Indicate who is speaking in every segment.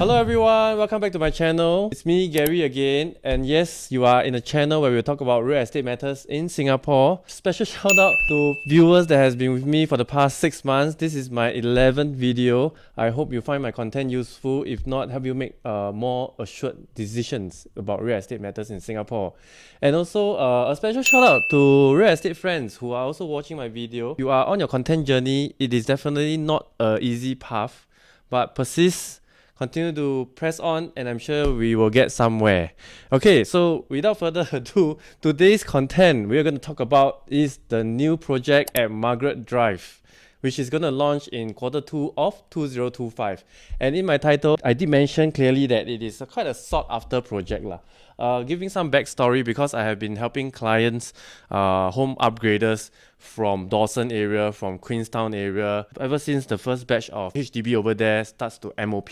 Speaker 1: Hello everyone, welcome back to my channel. It's me, Gary again, and yes, you are in a channel where we talk about real estate matters in Singapore. Special shout out to viewers that has been with me for the past 6 months. This is my 11th video. I hope you find my content useful. If not, help you make more assured decisions about real estate matters in Singapore. And also a special shout out to real estate friends who are also watching my video. You are on your content journey. It is definitely not an easy path, but persist. Continue to press on, and I'm sure we will get somewhere. Okay, so without further ado, today's content we're going to talk about is the new project at Margaret Drive, which is going to launch in Q2 of 2025. And in my title, I did mention clearly that it is quite a sought after project. Giving some backstory, because I have been helping clients, home upgraders from Dawson area, from Queenstown area, ever since the first batch of HDB over there starts to MOP.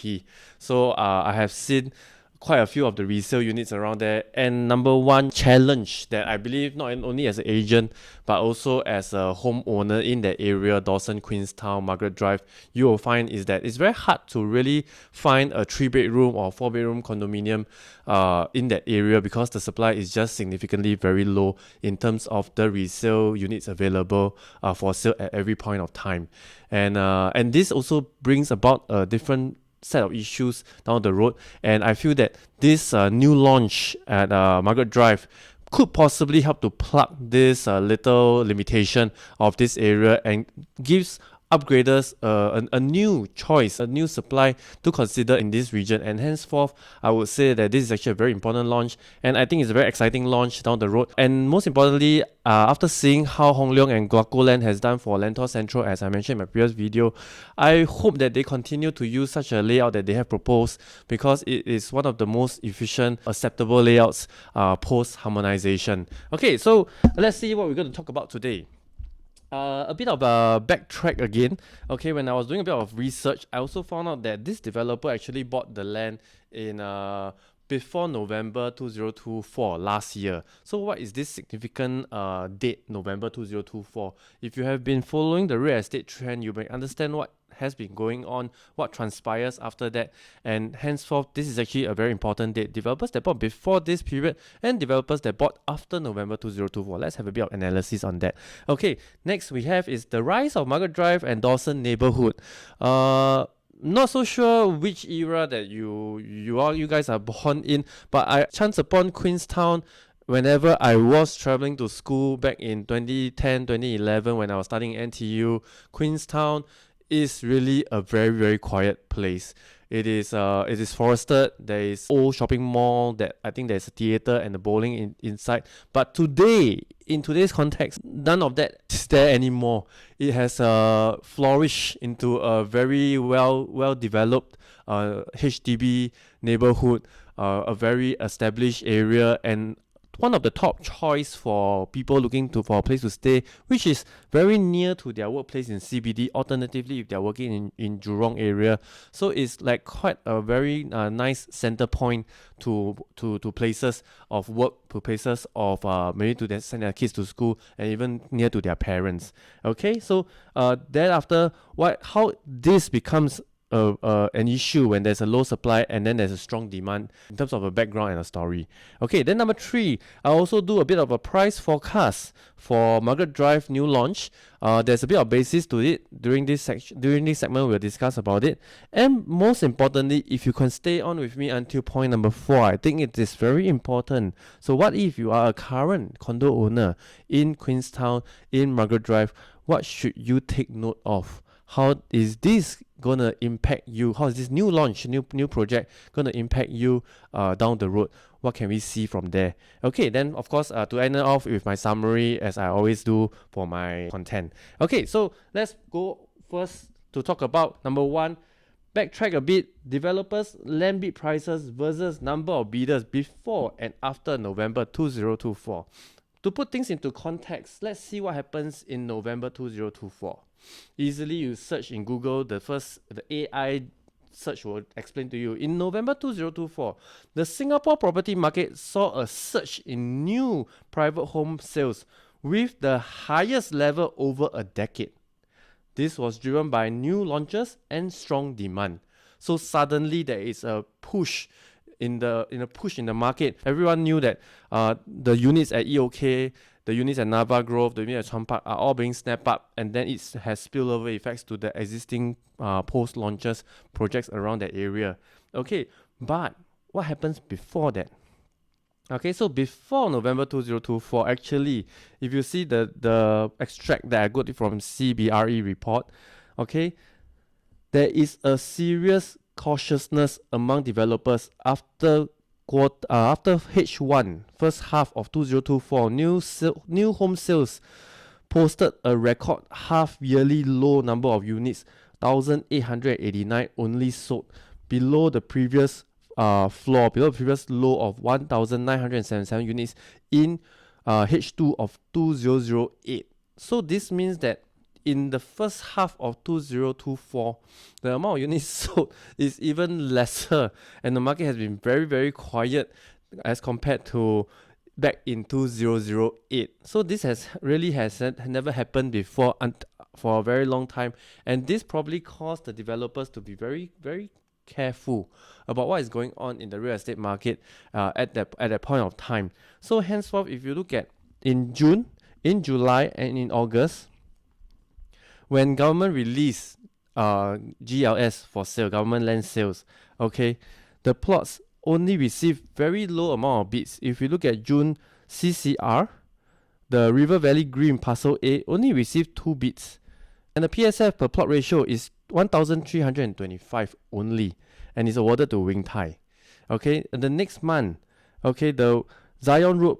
Speaker 1: So I have seen quite a few of the resale units around there, and number one challenge that I believe not only as an agent but also as a homeowner in that area, Dawson, Queenstown, Margaret Drive, you will find is that it's very hard to really find a 3-bedroom or 4-bedroom condominium in that area, because the supply is just significantly very low in terms of the resale units available for sale at every point of time. And this also brings about a different set of issues down the road, and I feel that this new launch at Margaret Drive could possibly help to plug this little limitation of this area and gives upgraders a new choice, a new supply to consider in this region. And henceforth, I would say that this is actually a very important launch, and I think it's a very exciting launch down the road. And most importantly, after seeing how Hong Leong and Guaco Land has done for Lentor Central, as I mentioned in my previous video, I hope that they continue to use such a layout that they have proposed, because it is one of the most efficient, acceptable layouts post-harmonization. Okay, so let's see what we're going to talk about today. A bit of a backtrack again. Okay, when I was doing a bit of research, I also found out that this developer actually bought the land in before November 2024 last year. So what is this significant date, November 2024? If you have been following the real estate trend, you may understand what has been going on, what transpires after that, and henceforth this is actually a very important date. Developers that bought before this period and developers that bought after November 2024. Let's have a bit of analysis on that. Okay, next we have is the rise of Margaret Drive and Dawson neighborhood. Not so sure which era that you guys are born in, but I chance upon Queenstown whenever I was traveling to school back in 2010, 2011 when I was studying NTU. Queenstown is really a very quiet place. It is forested. There is old shopping mall that I think there's a theater and a bowling inside. But today, in today's context, none of that is there anymore. It has flourished into a very well developed HDB neighborhood, a very established area, and one of the top choice for people looking for a place to stay, which is very near to their workplace in CBD. Alternatively, if they're working in Jurong area, so it's like quite a very nice center point to places of work, to places of maybe to send their kids to school, and even near to their parents. Okay, so thereafter, how this becomes an issue when there's a low supply and then there's a strong demand in terms of a background and a story. Okay, then number 3, I also do a bit of a price forecast for Margaret Drive new launch. There's a bit of basis to it. During this segment, we'll discuss about it. And most importantly, if you can stay on with me until point number 4, I think it is very important. So what if you are a current condo owner in Queenstown, in Margaret Drive? What should you take note of? How is this gonna impact you? How is this new launch, new project gonna impact you down the road? What can we see from there? Okay, then of course to end it off with my summary, as I always do for my content. Okay, so let's go first to talk about number 1. Backtrack a bit. Developers land bid prices versus number of bidders before and after November 2024. To put things into context, let's see what happens in November 2024. Easily you search in Google, the AI search will explain to you. In November 2024, the Singapore property market saw a surge in new private home sales with the highest level over a decade. This was driven by new launches and strong demand. So suddenly there is a push in the market. Everyone knew that the units at EOK, the units at Nava Grove, the units at Chuan Park are all being snapped up, and then it has spillover effects to the existing post launches projects around that area. Okay, but what happens before that? Okay, so before November 2024, actually, if you see the extract that I got from CBRE report, okay, there is a serious cautiousness among developers after H1, first half of 2024. New home sales posted a record half-yearly low number of units, 1,889 only sold, below the previous below the previous low of 1,977 units in H2 of 2008. So this means that in the first half of 2024, the amount of units sold is even lesser, and the market has been very, very quiet as compared to back in 2008. So this has never happened before for a very long time, and this probably caused the developers to be very, very careful about what is going on in the real estate market at that point of time. So henceforth, if you look at in June, in July, and in August, when government released GLS for sale, government land sales, okay, the plots only received very low amount of bids. If you look at June CCR, the River Valley Green Parcel A only received 2 bids, and the PSF per plot ratio is 1,325 only, and is awarded to Wing Tai. Okay, and the next month, okay, the Zion Road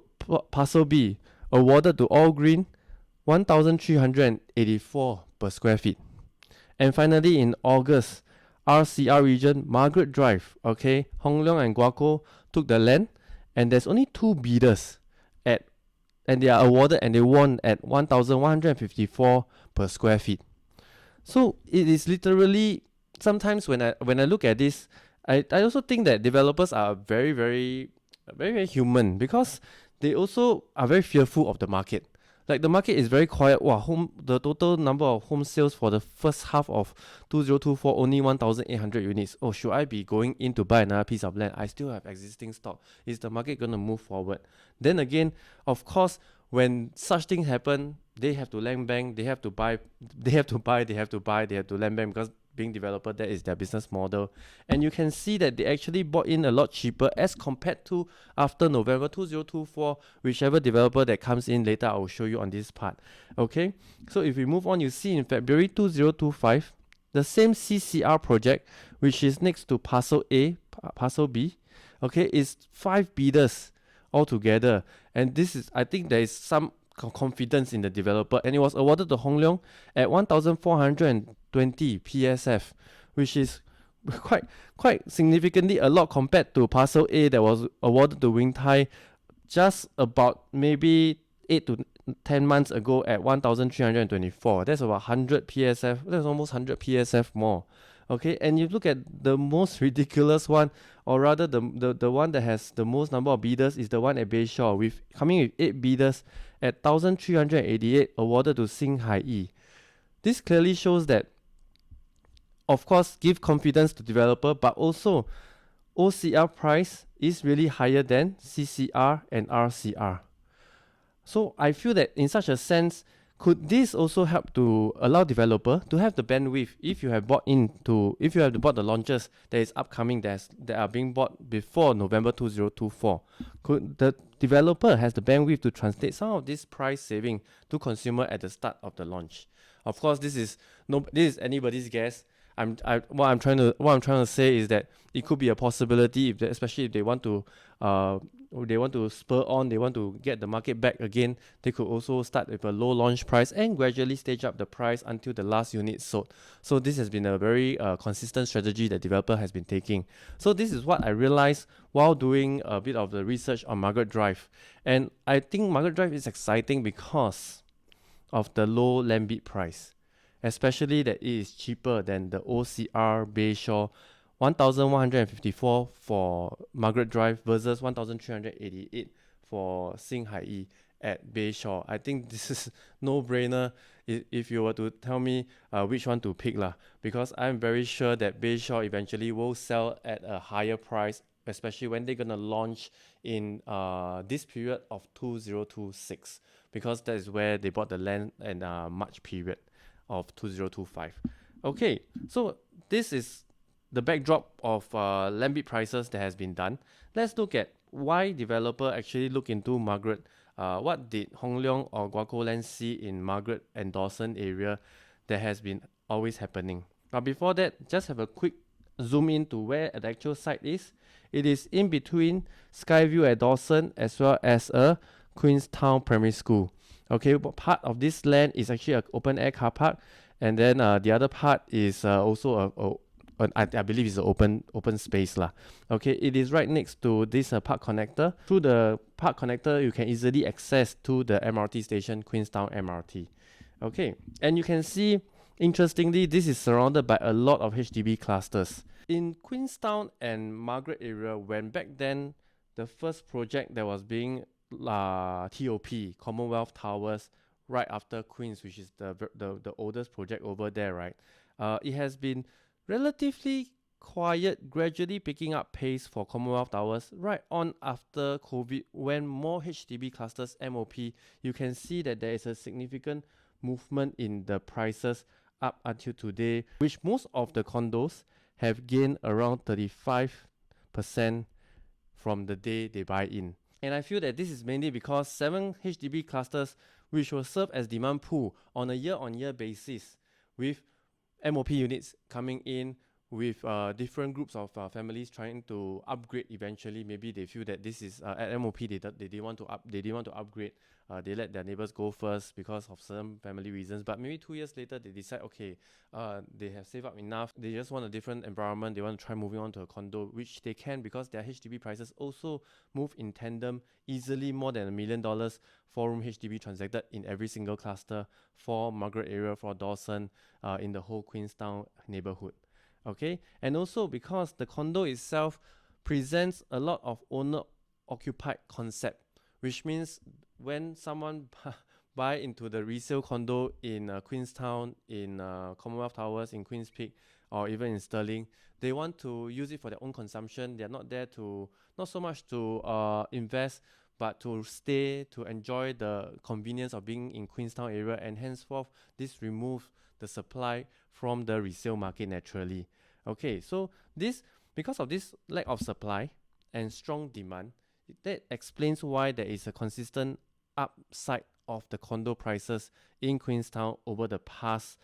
Speaker 1: Parcel B awarded to All Green, 1,384 per square feet. And finally, in August, RCR region, Margaret Drive, okay, Hong Leong and Guaco took the land, and there's only 2 bidders and they are awarded and they won at 1,154 per square feet. So it is literally, sometimes when I look at this, I also think that developers are very, very, very, very human, because they also are very fearful of the market. Like, the market is very quiet. Wow, the total number of home sales for the first half of 2024 only 1,800 units. Oh, should I be going in to buy another piece of land? I still have existing stock. Is the market going to move forward? Then again, of course, when such things happen, they have to land bank, they have to land bank, because being developer, that is their business model. And you can see that they actually bought in a lot cheaper as compared to after November 2024, whichever developer that comes in later, I will show you on this part. Okay, so if we move on, you see in February 2025, the same CCR project, which is next to Parcel A, Parcel B, okay, is 5 bidders altogether. And this is, I think there is some confidence in the developer, and it was awarded to Hong Leong at 1,420 PSF, which is quite significantly a lot compared to Parcel A that was awarded to Wing Tai just about maybe 8 to 10 months ago at 1,324. That's about 100 PSF. That's almost 100 PSF more. Okay, and you look at the most ridiculous one, or rather the one that has the most number of bidders, is the one at Bayshore, coming with 8 bidders at 1,388, awarded to Sing Hai Yi. This clearly shows that, of course, give confidence to developer, but also OCR price is really higher than CCR and RCR. So I feel that in such a sense, could this also help to allow developer to have the bandwidth if you have bought the launches that is upcoming, that are being bought before November 2024? Could the developer has the bandwidth to translate some of this price saving to consumer at the start of the launch? Of course, this is anybody's guess. What I'm trying to say is that it could be a possibility, especially if they want to spur on, they want to get the market back again. They could also start with a low launch price and gradually stage up the price until the last unit sold. So this has been a very consistent strategy that developer has been taking. So this is what I realized while doing a bit of the research on Margaret Drive, and I think Margaret Drive is exciting because of the low land bid price, especially that it is cheaper than the OCR Bayshore, 1,154 for Margaret Drive versus 1,388 for Sing Hai Yi. at Bayshore. I think this is no-brainer if you were to tell me which one to pick lah, because I'm very sure that Bayshore eventually will sell at a higher price, especially when they're gonna launch in this period of 2026, because that is where they bought the land in March period of 2025. Okay, so this is the backdrop of land bid prices that has been done. Let's look at why developer actually look into Margaret. What did Hong Leong or Guaco Land see in Margaret and Dawson area that has been always happening? But before that, just have a quick zoom in to where the actual site is. It is in between Skyview at Dawson as well as a Queenstown Primary School. Okay, but part of this land is actually an open air car park, and then the other part is also I believe it's an open space lah. Okay, it is right next to this park connector. Through the park connector, you can easily access to the MRT station, Queenstown MRT. Okay, and you can see, interestingly, this is surrounded by a lot of HDB clusters. In Queenstown and Margaret area, when back then the first project that was being TOP, Commonwealth Towers, right after Queens, which is the oldest project over there, right? It has been relatively quiet, gradually picking up pace for Commonwealth Towers right on after COVID, when more HDB clusters MOP, you can see that there is a significant movement in the prices up until today, which most of the condos have gained around 35% from the day they buy in. And I feel that this is mainly because 7 HDB clusters, which will serve as demand pool on a year-on-year basis, with MOP units coming in, with different groups of families trying to upgrade eventually. Maybe they feel that this is at MOP they didn't want to upgrade. They let their neighbors go first because of certain family reasons. But maybe 2 years later they decide, okay, they have saved up enough. They just want a different environment. They want to try moving on to a condo, which they can because their HDB prices also move in tandem, easily more than $1 million 4-room HDB transacted in every single cluster for Margaret area, for Dawson, in the whole Queenstown neighborhood. Okay, and also because the condo itself presents a lot of owner occupied concept, which means when someone buy into the resale condo in Queenstown, in Commonwealth Towers, in Queen's Peak, or even in Stirling, they want to use it for their own consumption. They're not there to, not so much to invest, but to stay, to enjoy the convenience of being in Queenstown area, and henceforth this removes the supply from the resale market naturally. Okay, so this, because of this lack of supply and strong demand, that explains why there is a consistent upside of the condo prices in Queenstown over the past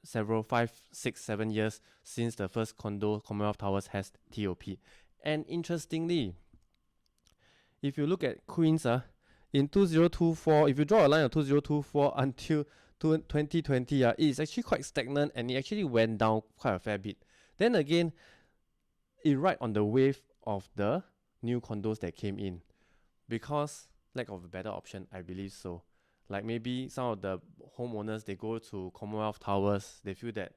Speaker 1: several 5, 6, 7 years since the first condo Commonwealth Towers has TOP. And interestingly, if you look at Queens, in 2024, if you draw a line of 2024 until 2020, it is actually quite stagnant, and it actually went down quite a fair bit. Then again, it ride on the wave of the new condos that came in, because lack of a better option, I believe so. Like maybe some of the homeowners, they go to Commonwealth Towers, they feel that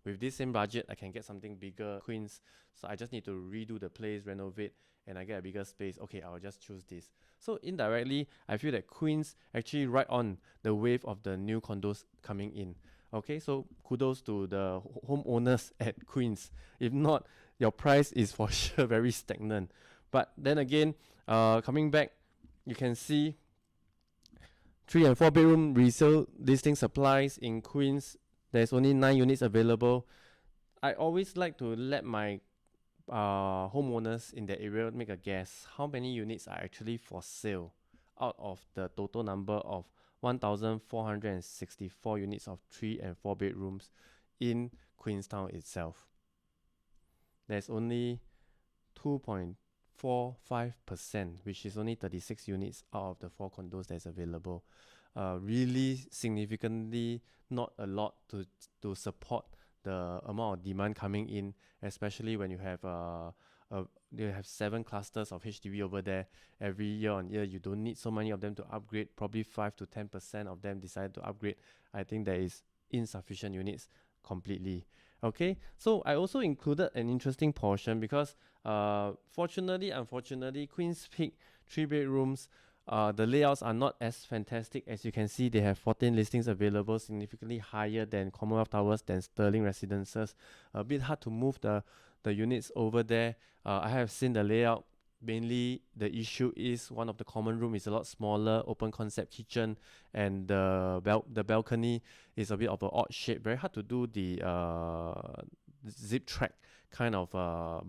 Speaker 1: with this same budget, I can get something bigger, Queens, so I just need to redo the place, renovate, and I get a bigger space. Okay, I'll just choose this. So indirectly, I feel that Queens actually ride on the wave of the new condos coming in. Okay, so kudos to the homeowners at Queens. If not, your price is for sure very stagnant. But then again, coming back, you can see 3 and 4 bedroom resale listing supplies in Queens. There's only 9 units available. I always like to let my homeowners in the area make a guess how many units are actually for sale out of the total number of 1,464 units of 3 and 4 bedrooms in Queenstown itself. There's only 2.45%, which is only 36 units out of the 4 condos that's available. Really significantly not a lot to support the amount of demand coming in, especially when you have 7 clusters of HDB over there. Every year on year, you don't need so many of them to upgrade. Probably 5 to 10% of them decide to upgrade. I think there is insufficient units completely. Okay, so I also included an interesting portion because fortunately, unfortunately, Queen's Peak 3 bedrooms the layouts are not as fantastic. As you can see, they have 14 listings available, significantly higher than Commonwealth Towers, than Sterling Residences. A bit hard to move the units over there. I have seen the layout. Mainly, the issue is one of the common room is a lot smaller, open concept kitchen, and the balcony is a bit of an odd shape. Very hard to do the zip track kind of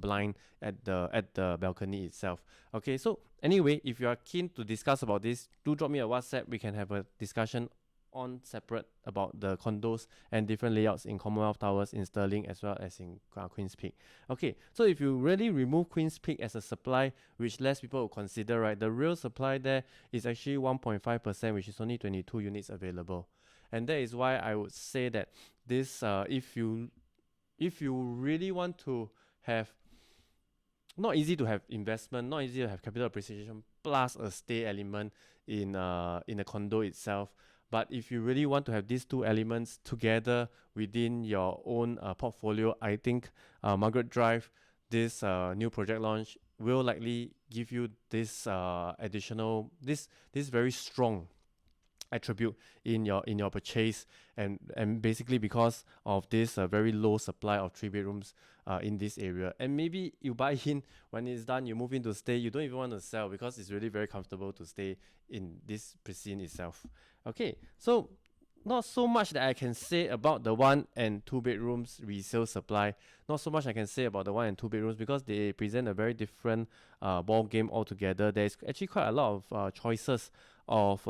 Speaker 1: blind at the balcony itself. Okay, so anyway, if you are keen to discuss about this, do drop me a WhatsApp. We can have a discussion on separate about the condos and different layouts in Commonwealth Towers, in Sterling, as well as in Queen's Peak. Okay, so if you really remove Queen's Peak as a supply, which less people will consider, right, the real supply there is actually 1.5%, which is only 22 units available. And that is why I would say that this, if you really want to have, not easy to have investment, not easy to have capital appreciation plus a stay element in a condo itself. But if you really want to have these two elements together within your own portfolio, I think Margaret Drive, this new project launch, will likely give you this additional, this very strong attribute in your purchase, and basically because of this very low supply of 3 bedrooms in this area. And maybe you buy in, when it's done, you move in to stay, you don't even want to sell because it's really very comfortable to stay in this precinct itself. Okay, so not so much that I can say about the 1 and 2 bedrooms resale supply. Not so much I can say about the 1 and 2 bedrooms because they present a very different ball game altogether. There's actually quite a lot of choices of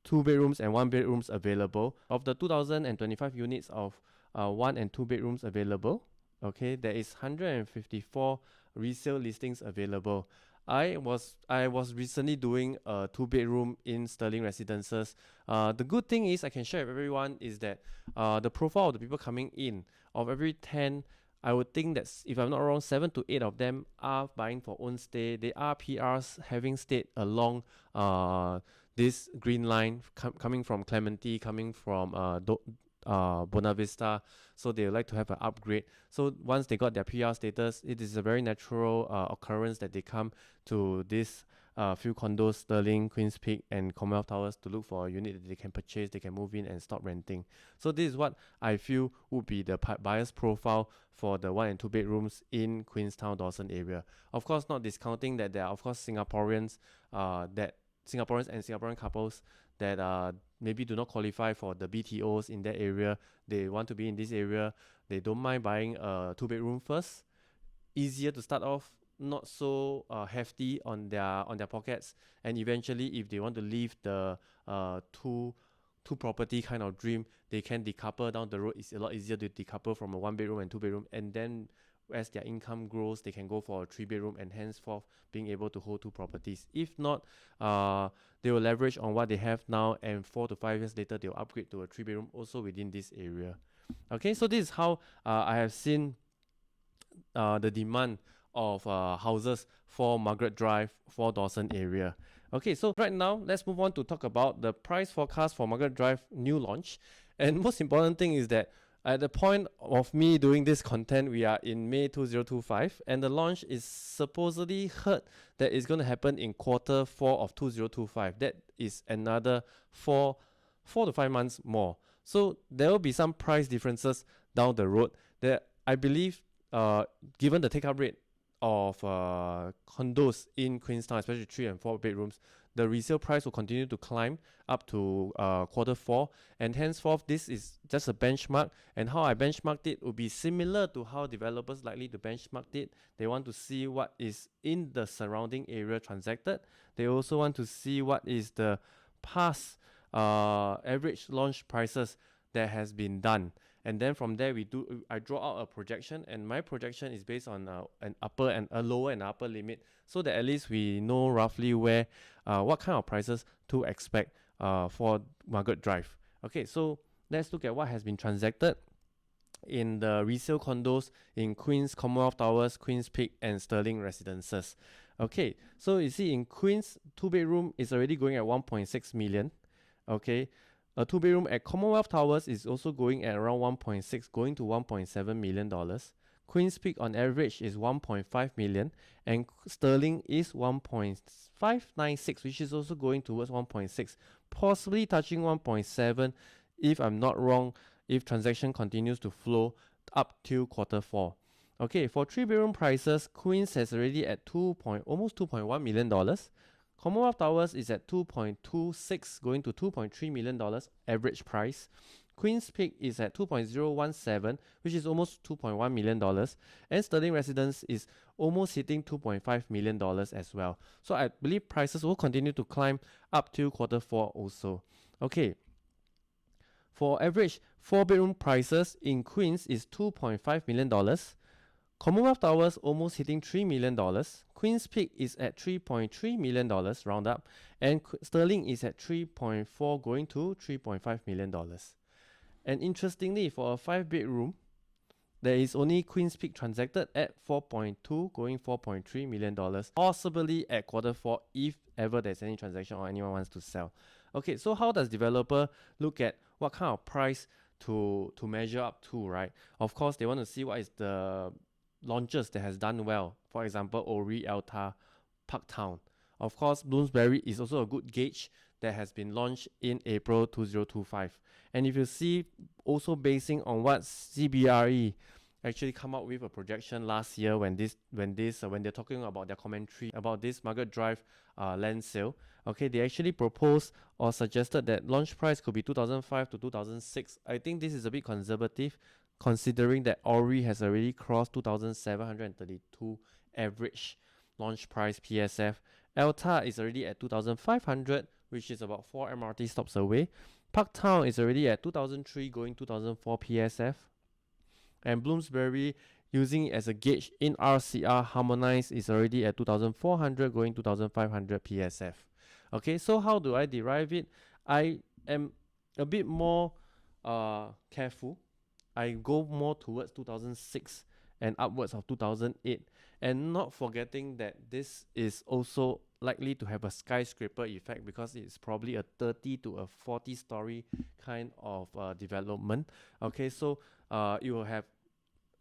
Speaker 1: 2 bedrooms and 1 bedrooms available. Of the 2025 units of 1 and 2 bedrooms available, okay, there is 154 resale listings available. I was recently doing a 2 bedroom in Sterling Residences. The good thing is I can share with everyone is that the profile of the people coming in, of every 10, I would think that, if I'm not wrong, 7 to 8 of them are buying for own stay. They are PRs having stayed along this green line, coming from Clementi, coming from Buona Vista, so they would like to have an upgrade. So once they got their PR status, it is a very natural occurrence that they come to this few condos, Sterling, Queen's Peak, and Commonwealth Towers, to look for a unit that they can purchase, they can move in and stop renting. So this is what I feel would be the buyer's profile for the 1 and 2 bedrooms in Queenstown, Dawson area. Of course, not discounting that there are of course Singaporeans and Singaporean couples that maybe do not qualify for the BTOs in that area. They want to be in this area. They don't mind buying a 2 bedroom first. Easier to start off, not so hefty on their pockets, and eventually if they want to leave the two property kind of dream, they can decouple down the road. It's a lot easier to decouple from a 1 bedroom and 2 bedroom, and then as their income grows, they can go for a 3 bedroom and henceforth being able to hold 2 properties. If not, they will leverage on what they have now, and 4 to 5 years later they'll upgrade to a 3 bedroom also within this area. Okay, so this is how I have seen the demand of houses for Margaret Drive, for Dawson area. Okay, so right now let's move on to talk about the price forecast for Margaret Drive new launch. And most important thing is that at the point of me doing this content, we are in May 2025, and the launch is supposedly heard that it's going to happen in Q4 of 2025. That is another 4 to 5 months more. So there will be some price differences down the road that I believe, given the take-up rate of condos in Queenstown, especially 3 and 4 bedrooms, the resale price will continue to climb up to Q4, and henceforth this is just a benchmark. And how I benchmarked it will be similar to how developers likely to benchmark it. They want to see what is in the surrounding area transacted. They also want to see what is the past average launch prices that has been done, and then from there I draw out a projection, and my projection is based on an upper and a lower and upper limit, so that at least we know roughly where what kind of prices to expect for Margaret Drive. Okay, so let's look at what has been transacted in the resale condos in Queen's, Commonwealth Towers, Queen's Peak, and Sterling Residences. Okay, so you see in Queen's, 2 bedroom is already going at 1.6 million. Okay, a 2 bedroom at Commonwealth Towers is also going at around 1.6, going to $1.7 million. Queen's Peak on average is 1.5 million, and sterling is 1.596, which is also going towards 1.6, possibly touching 1.7 if I'm not wrong, if transaction continues to flow up till Q4. Okay, for 3-bedroom prices, Queens has already at almost $2.1 million. Commonwealth Towers is at 2.26 going to $2.3 million average price. Queen's Peak is at 2.017, which is almost $2.1 million. And Sterling Residence is almost hitting $2.5 million as well. So I believe prices will continue to climb up till Q4 also. Okay. For average 4-bedroom prices in Queens is $2.5 million. Commonwealth Towers almost hitting $3 million. Queen's Peak is at $3.3 million round up, and Sterling is at 3.4 going to $3.5 million. And interestingly, for a 5-bedroom, there is only Queen's Peak transacted at $4.2 going $4.3 million, possibly at Q4 if ever there's any transaction or anyone wants to sell. Okay, so how does developer look at what kind of price to measure up to, right? Of course, they want to see what is the launches that has done well. For example, Ori, Alta, Parktown. Of course, Bloomsbury is also a good gauge that has been launched in April 2025. And if you see, also basing on what CBRE actually come up with a projection last year when they're talking about their commentary about this Margaret Drive land sale. Okay, they actually proposed or suggested that launch price could be 2005 to 2006. I think this is a bit conservative, considering that Ori has already crossed 2,732 average launch price PSF. Alta is already at 2,500, which is about 4 MRT stops away. Parktown is already at 2003 going 2004 PSF. And Bloomsbury, using it as a gauge in RCR harmonized, is already at 2,400 going 2,500 PSF. Okay, so how do I derive it? I am a bit more careful. I go more towards 2006 and upwards of 2008, and not forgetting that this is also likely to have a skyscraper effect because it's probably a 30 to a 40 story kind of development. Okay, so it will have,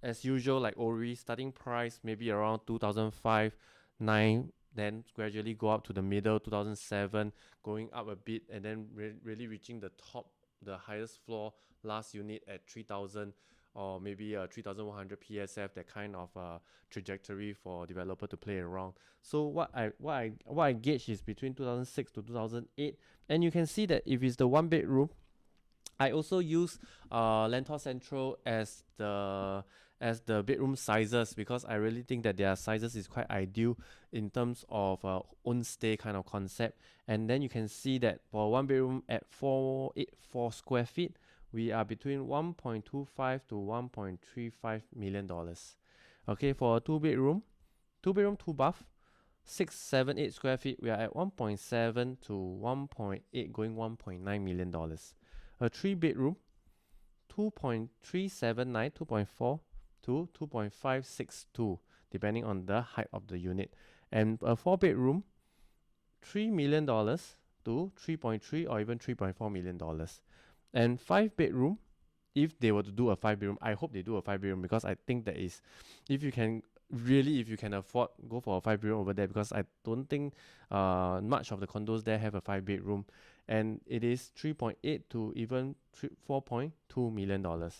Speaker 1: as usual, like Ori, starting price maybe around 2005, 9, then gradually go up to the middle, 2007, going up a bit, and then really reaching the top, the highest floor, last unit at 3,000 or maybe 3,100 PSF, that kind of trajectory for developer to play around. So what I gauge is between 2006 to 2008, and you can see that if it's the 1-bedroom, I also use Lentor Central as the bedroom sizes, because I really think that their sizes is quite ideal in terms of own stay kind of concept. And then you can see that for 1-bedroom at 484 square feet, we are between 1.25 to 1.35 million dollars. Okay, for a 2-bedroom, 2-bath, 678 square feet, we are at 1.7 to 1.8 going 1.9 million dollars. A 3-bedroom, 2.379, 2.4 to 2.562, depending on the height of the unit. And a 4-bedroom, $3 million to 3.3 or even $3.4 million. And 5-bedroom, if they were to do a 5-bedroom, I hope they do a 5-bedroom, because I think that is, if you can afford, go for a 5-bedroom over there, because I don't think much of the condos there have a 5-bedroom, and it is 3.8 to even $4.2 million.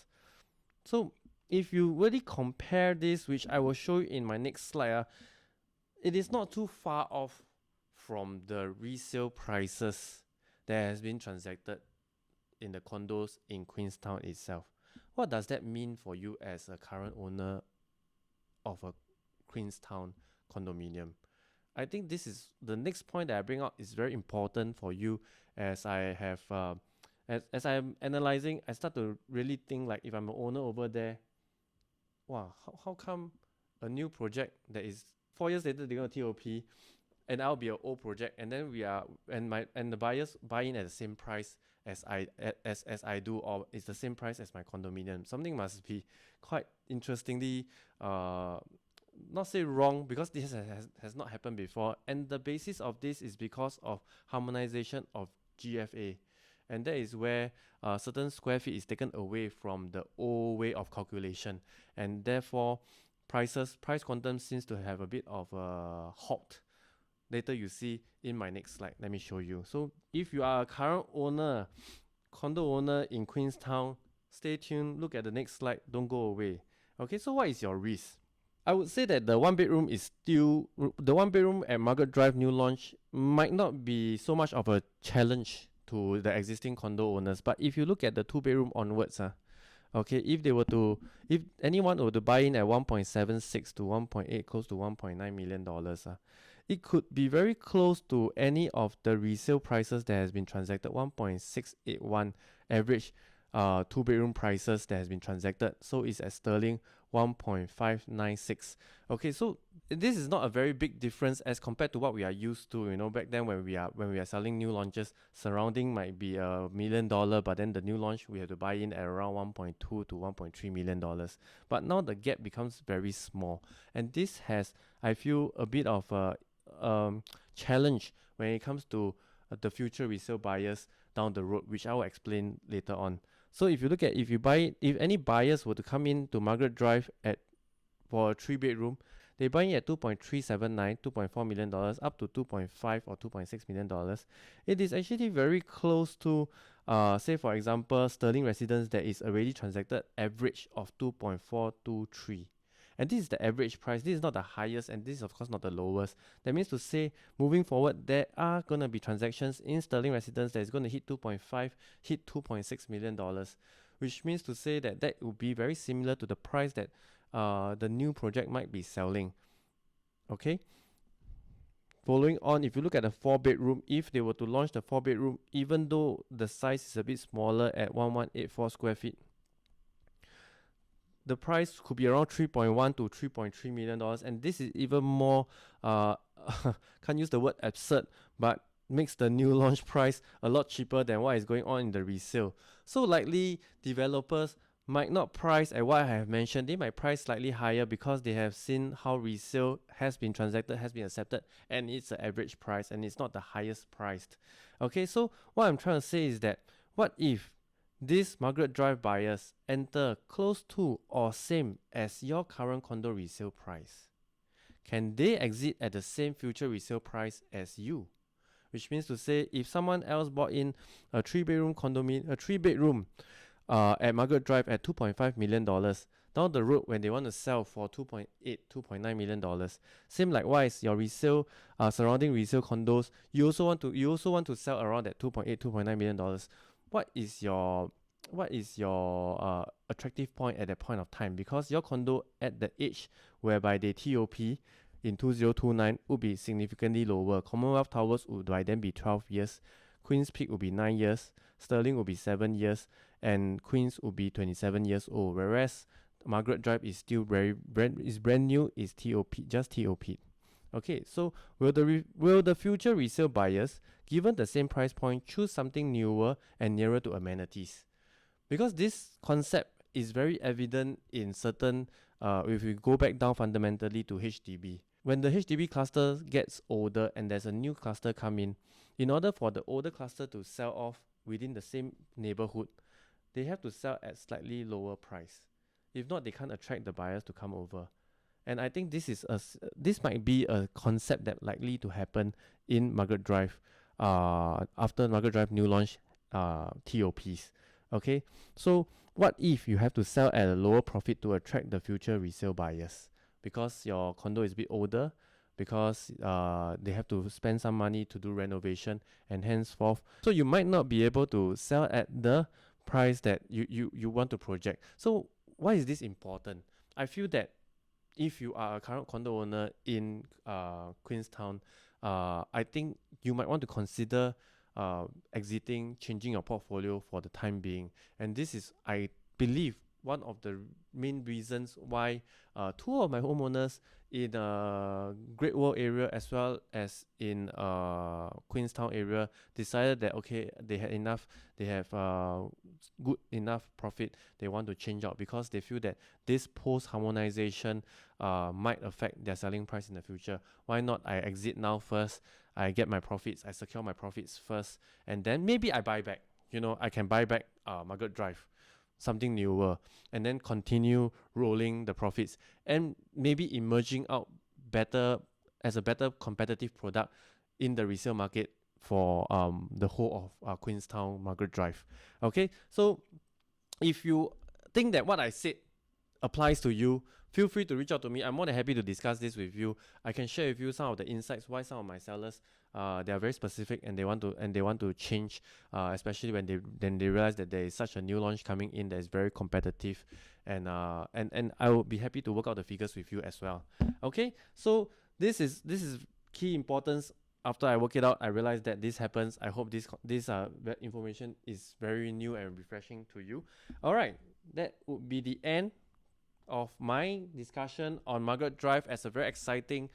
Speaker 1: So if you really compare this, which I will show you in my next slide, it is not too far off from the resale prices that has been transacted in the condos in Queenstown itself. What does that mean for you as a current owner of a Queenstown condominium? I think this is the next point that I bring up is very important for you, as I have as I'm analyzing, I start to really think, like, if I'm an owner over there, wow, how come a new project that is 4 years later they're gonna TOP, and I'll be an old project, and then the buyers buy in at the same price as I do, or it's the same price as my condominium. Something must be quite interestingly not say wrong, because this has not happened before, and the basis of this is because of harmonization of GFA. and that is where certain square feet is taken away from the old way of calculation, and therefore price quantum seems to have a bit of a halt. Later you see in my next slide. Let me show you. So if you are a current owner, condo owner in Queenstown, stay tuned, look at the next slide, don't go away. Okay, so what is your risk? I would say that the one bedroom at Margaret Drive new launch might not be so much of a challenge to the existing condo owners, but if you look at the two bedroom onwards, okay, if anyone were to buy in at 1.76 to 1.8, close to 1.9 million dollars, it could be very close to any of the resale prices that has been transacted. 1.681 average two bedroom prices that has been transacted, so it's at sterling 1.596. Okay, so this is not a very big difference as compared to what we are used to. Back then when we are selling new launches, surrounding might be $1 million, but then the new launch we have to buy in at around 1.2 to 1.3 million dollars. But now the gap becomes very small, and this has, I feel, a bit of a challenge when it comes to the future resale buyers down the road, which I will explain later on. So if any buyers were to come in to Margaret Drive for a 3-bedroom, they buy in at 2.379, $2.4 million up to 2.5 or 2.6 million dollars. It is actually very close to, say for example, Sterling residence that is already transacted average of 2.423. And this is the average price. This is not the highest, and this is of course not the lowest. That means to say, moving forward, there are going to be transactions in Sterling residence that is going to hit 2.5, hit 2.6 million dollars, which means to say that will be very similar to the price that the new project might be selling. Okay. Following on, if you look at the 4-bedroom, if they were to launch the 4-bedroom, even though the size is a bit smaller at 1184 square feet, the price could be around 3.1 to 3.3 million dollars, and this is even more can't use the word absurd, but makes the new launch price a lot cheaper than what is going on in the resale. So likely developers might not price at what I have mentioned. They might price slightly higher because they have seen how resale has been transacted, has been accepted, and it's the average price and it's not the highest priced. Okay, so what I'm trying to say is that what if these Margaret Drive buyers enter close to or same as your current condo resale price? Can they exit at the same future resale price as you? Which means to say, if someone else bought in a 3-bedroom at Margaret Drive at $2.5 million, down the road when they want to sell for 2.8, $2.9 million, same likewise, your resale surrounding resale condos, you also want to sell around that 2.8, $2.9 million. What is your attractive point at that point of time? Because your condo at the age whereby they TOP in 2029 would be significantly lower. Commonwealth Towers would by then be 12 years, Queen's Peak would be 9 years, Sterling would be 7 years, and Queen's would be 27 years old. Whereas Margaret Drive is still brand new, is just TOP. Okay, so will the future resale buyers, given the same price point, choose something newer and nearer to amenities? Because this concept is very evident in certain, if we go back down fundamentally to HDB. When the HDB cluster gets older and there's a new cluster come in order for the older cluster to sell off within the same neighborhood, they have to sell at slightly lower price. If not, they can't attract the buyers to come over. And I think this might be a concept that likely to happen in Margaret Drive after Margaret Drive new launch TOPs. Okay, so what if you have to sell at a lower profit to attract the future resale buyers? Because your condo is a bit older, because they have to spend some money to do renovation and henceforth. So you might not be able to sell at the price that you want to project. So why is this important? I feel that if you are a current condo owner in Queenstown, I think you might want to consider changing your portfolio for the time being. And this is, I believe, one of the main reasons why two of my homeowners in Great Wall area as well as in Queenstown area decided that okay, they have good enough profit, they want to change out because they feel that this post harmonization might affect their selling price in the future. Why not I exit now first, I get my profits, I secure my profits first, and then maybe I buy back. I can buy back Margaret Drive, something newer, and then continue rolling the profits and maybe emerging out better as a better competitive product in the resale market for the whole of Queenstown Margaret Drive. Okay, so if you think that what I said applies to you, feel free to reach out to me. I'm more than happy to discuss this with you. I can share with you some of the insights why some of my sellers they are very specific and they want to change, especially when they realize that there is such a new launch coming in that is very competitive, and I will be happy to work out the figures with you as well. Okay, so this is key importance. After I work it out, I realize that this happens. I hope this information is very new and refreshing to you. All right, that would be the end of my discussion on Margaret Drive as a very exciting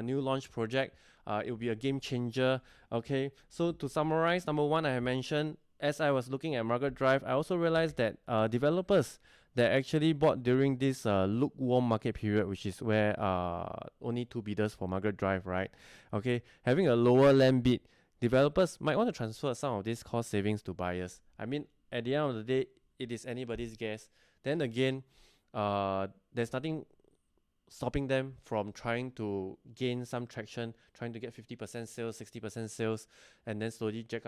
Speaker 1: new launch project. It will be a game changer. Okay, so to summarize, number one, I have mentioned, as I was looking at Margaret Drive, I also realized that developers that actually bought during this lukewarm market period, which is where only 2 bidders for Margaret Drive, right? Okay, having a lower land bid, developers might want to transfer some of these cost savings to buyers. I mean, at the end of the day, it is anybody's guess. Then again, there's nothing stopping them from trying to gain some traction, trying to get 50% sales, 60% sales, and then slowly stage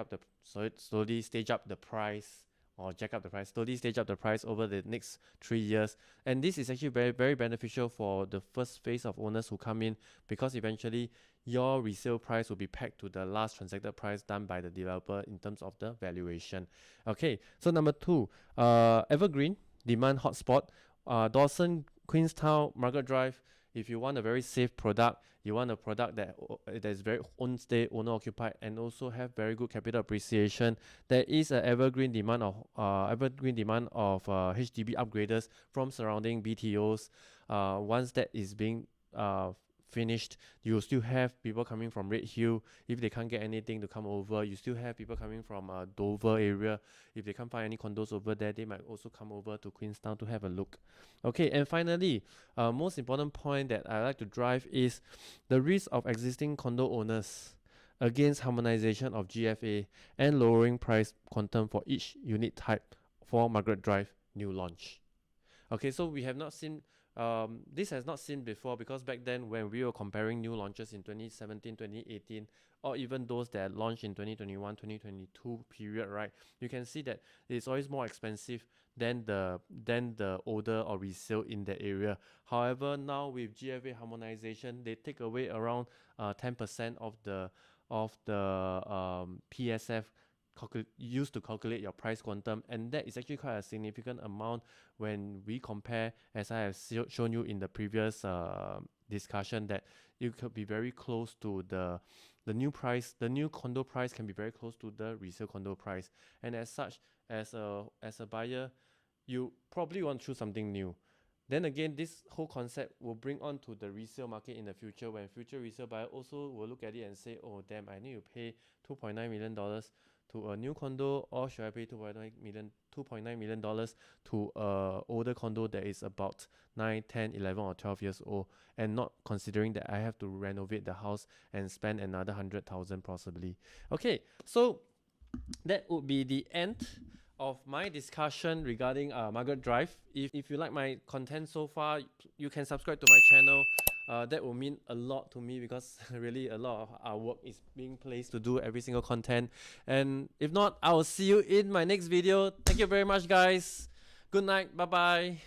Speaker 1: up the price, or jack up the price, slowly stage up the price over the next 3 years. And this is actually very, very beneficial for the first phase of owners who come in, because eventually your resale price will be pegged to the last transacted price done by the developer in terms of the valuation. Okay, so number two, evergreen demand hotspot. Dawson, Queenstown, Margaret Drive. If you want a very safe product, you want a product that is very own-stay, owner-occupied, and also have very good capital appreciation, there is an evergreen demand of HDB upgraders from surrounding BTOs. Once that is being finished, you still have people coming from Red Hill. If they can't get anything to come over, you still have people coming from Dover area. If they can't find any condos over there, they might also come over to Queenstown to have a look. Okay, and finally, most important point that I like to drive is the risk of existing condo owners against harmonization of GFA and lowering price quantum for each unit type for Margaret Drive new launch. Okay, so we have not seen this has not seen before, because back then when we were comparing new launches in 2017, 2018, or even those that launched in 2021, 2022 period, right? You can see that it's always more expensive than the older or resale in the area. However, now with GFA harmonization, they take away around 10% of the PSF used to calculate your price quantum, and that is actually quite a significant amount when we compare, as I have shown you in the previous discussion, that it could be very close to the new price. The new condo price can be very close to the resale condo price, and as such, as a buyer, you probably want to choose something new. Then again, this whole concept will bring on to the resale market in the future, when future resale buyer also will look at it and say, oh damn, I need to pay $2.9 million to a new condo, or should I pay $2.9 million to a older condo that is about 9, 10, 11 or 12 years old, and not considering that I have to renovate the house and spend another 100,000 possibly. Okay, so that would be the end of my discussion regarding Margaret Drive. If you like my content so far, you can subscribe to my channel. That will mean a lot to me, because really a lot of our work is being placed to do every single content. And if not, I will see you in my next video. Thank you very much, guys. Good night. Bye bye.